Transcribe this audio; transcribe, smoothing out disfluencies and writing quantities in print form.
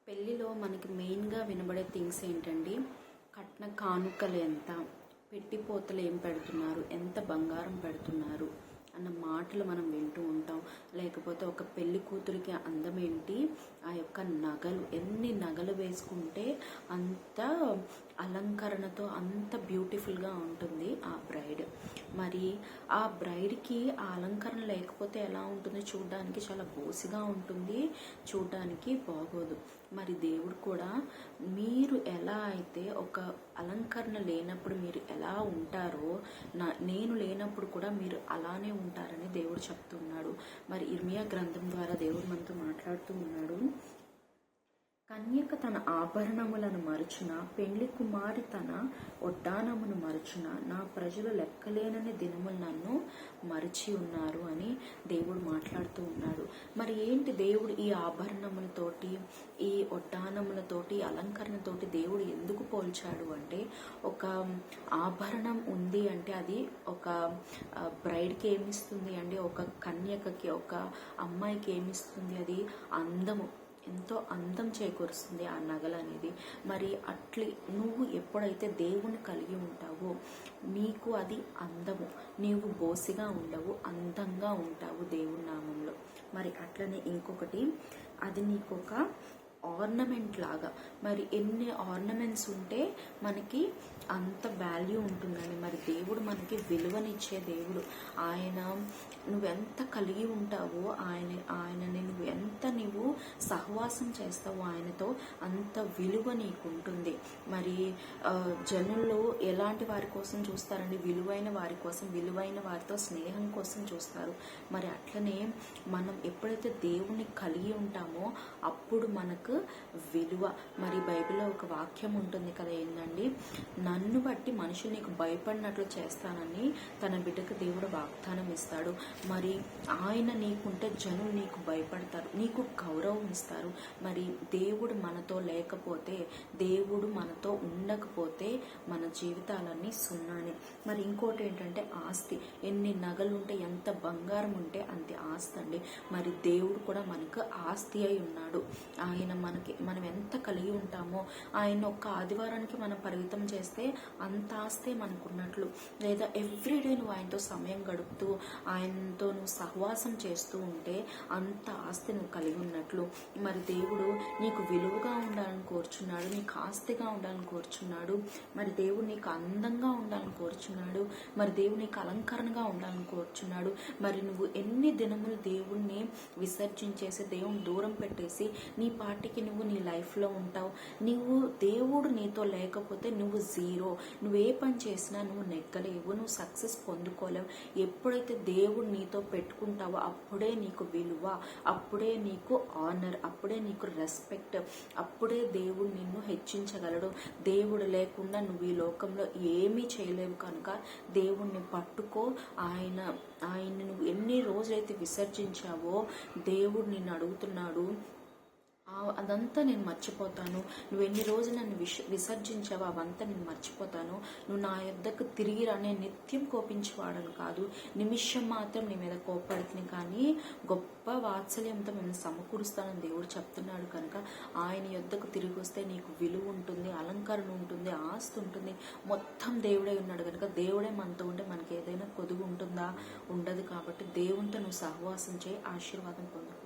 పెళ్ళిలో మనకి మెయిన్గా వినబడే థింగ్స్ ఏంటండి? కట్న కానుకలు ఎంత, పెట్టిపోతలు ఏం పెడుతున్నారు, ఎంత బంగారం పెడుతున్నారు అన్న మాటలు మనం వింటూ ఉంటాం. లేకపోతే ఒక పెళ్లి కూతురికి అందం ఏంటి, ఆ యొక్క నగలు, ఎన్ని నగలు వేసుకుంటే అంత అలంకరణతో అంత బ్యూటిఫుల్గా ఉంటుంది ఆ బ్రైడ్. మరి ఆ బ్రైడ్కి ఆ అలంకరణ లేకపోతే ఎలా ఉంటుంది? చూడడానికి చాలా బోసిగా ఉంటుంది, చూడడానికి బాగోదు. మరి దేవుడు కూడా మీరు ఎలా అయితే ఒక అలంకరణ లేనప్పుడు మీరు ఎలా ఉంటారో, నేను లేనప్పుడు కూడా మీరు అలానే ఉంటారని దేవుడు చెప్తున్నాడు. మరి ఇర్మియా గ్రంథం ద్వారా దేవుడు మనతో మాట్లాడుతూ ఉన్నాడు. కన్యక తన ఆభరణములను మరుచున, పెండ్లి కుమారి తన ఒడ్డానమును మరుచున, నా ప్రజలు లెక్కలేనని దినములు నన్ను మరిచి ఉన్నారు అని దేవుడు మాట్లాడుతూ ఉన్నాడు. మరి ఏంటి దేవుడు ఈ ఆభరణములతోటి, ఈ ఒడ్డానములతోటి, అలంకరణతోటి దేవుడు ఎందుకు పోల్చాడు అంటే, ఒక ఆభరణం ఉంది అంటే అది ఒక బ్రైడ్కి ఏమిస్తుంది అంటే, ఒక కన్యకకి, ఒక అమ్మాయికి ఏమిస్తుంది? అది అందము, ఎంతో అందం చేకూరుస్తుంది ఆ నగలు అనేది. మరి నువ్వు ఎప్పుడైతే దేవుణ్ణి కలిగి ఉంటావో నీకు అది అందము, నీవు బోసిగా ఉండవు, అందంగా ఉంటావు దేవుని నామంలో. మరి అట్లనే ఇంకొకటి, అది నీకు ఒక ఆర్నమెంట్ లాగా. మరి ఎన్ని ఆర్నమెంట్స్ ఉంటే మనకి అంత వాల్యూ ఉంటుందని. మరి దేవుడు మనకి విలువనిచ్చే దేవుడు. ఆయన నువ్వెంత కలిగి ఉంటావో, ఆయనని నువ్వు సహవాసం చేస్తావో ఆయనతో, అంత విలువ నీకు ఉంటుంది. మరి జనుల్లో ఎలాంటి వారి కోసం చూస్తారండి? విలువైన వారి కోసం, విలువైన వారితో స్నేహం కోసం చూస్తారు. మరి అట్లనే మనం ఎప్పుడైతే దేవుణ్ణి కలిగి ఉంటామో అప్పుడు మనకు విలువ. మరి బైబిల్లో ఒక వాక్యం ఉంటుంది కదా, ఏంటండి? నన్ను బట్టి మనుషులు నీకు భయపడినట్లు చేస్తానని తన బిడ్డకు దేవుడు వాగ్దానం ఇస్తాడు. మరి ఆయన నీకుంటే జనులు నీకు భయపడతారు, నీకు గౌరవం ఇస్తారు. మరి దేవుడు మనతో లేకపోతే, దేవుడు మనతో ఉండకపోతే మన జీవితాలన్నీ సున్నానే. మరి ఇంకోటి ఏంటంటే ఆస్తి. ఎన్ని నగలు ఉంటే, ఎంత బంగారం ఉంటే అంతే ఆస్తి అండి. మరి దేవుడు కూడా మనకు ఆస్తి అయి ఉన్నాడు. మనం ఎంత కలిగి ఉంటామో, ఆయన ఒక్క ఆదివారానికి మనం పరిమితం చేస్తే అంత ఆస్తే మనకున్నట్లు. లేదా ఎవ్రీడే నువ్వు ఆయనతో సమయం గడుపుతూ, ఆయనతో నువ్వు సహవాసం చేస్తూ ఉంటే అంత ఆస్తి నువ్వు కలిగి ఉన్నట్లు. మరి దేవుడు నీకు విలువగా ఉండాలని కోరుచున్నాడు, నీకు ఆస్తిగా ఉండాలని కోరుచున్నాడు. మరి దేవుడు నీకు అందంగా ఉండాలని కోరుచున్నాడు. మరి దేవుడు నీకు అలంకరణగా ఉండాలని కోరుచున్నాడు. మరి నువ్వు ఎన్ని దినములు దేవుణ్ణి విసర్జించేసి, దేవుని దూరం పెట్టేసి నీ పాటికి నువ్వు నీ లైఫ్లో ఉంటావు. దేవుడు నీతో లేకపోతే నువ్వు జీరో. నువ్వు ఏ పని చేసినా నువ్వు నెగ్గలేవు, నువ్వు సక్సెస్ పొందుకోలేవు. ఎప్పుడైతే దేవుడు నీతో పెట్టుకుంటావో అప్పుడే నీకు విలువ, అప్పుడే నీకు ఆనర్, అప్పుడే నీకు రెస్పెక్ట్, అప్పుడే దేవుడు నిన్ను హెచ్చించగలడు. దేవుడు లేకుండా నువ్వు ఈ లోకంలో ఏమీ చేయలేవు. కనుక దేవుణ్ణి పట్టుకో. ఆయన్ని నువ్వు ఎన్ని రోజులైతే విసర్జించావో దేవుడు నిన్ను అడుగుతున్నాడు, అదంతా నేను మర్చిపోతాను. నువ్వు ఎన్ని రోజులు నన్ను విసర్జించావో అవంతా నేను మర్చిపోతాను. నువ్వు నా యొద్దకు తిరిగి రా. నేను నిత్యం కోపించేవాడను కాదు, నిమిషం మాత్రం నీ మీద కోపడుతుంది, కానీ గొప్ప వాత్సల్యంతో మేము సమకూరుస్తానని దేవుడు చెప్తున్నాడు. కనుక ఆయన యొద్దకు తిరిగి వస్తే నీకు విలువ ఉంటుంది, అలంకరణ ఉంటుంది, ఆస్తి ఉంటుంది. మొత్తం దేవుడే ఉన్నాడు కనుక దేవుడే మనతో ఉంటే మనకి ఏదైనా కొదువు ఉంటుందా? ఉండదు. కాబట్టి దేవునితో నువ్వు సహవాసం చేయి, ఆశీర్వాదం పొందు.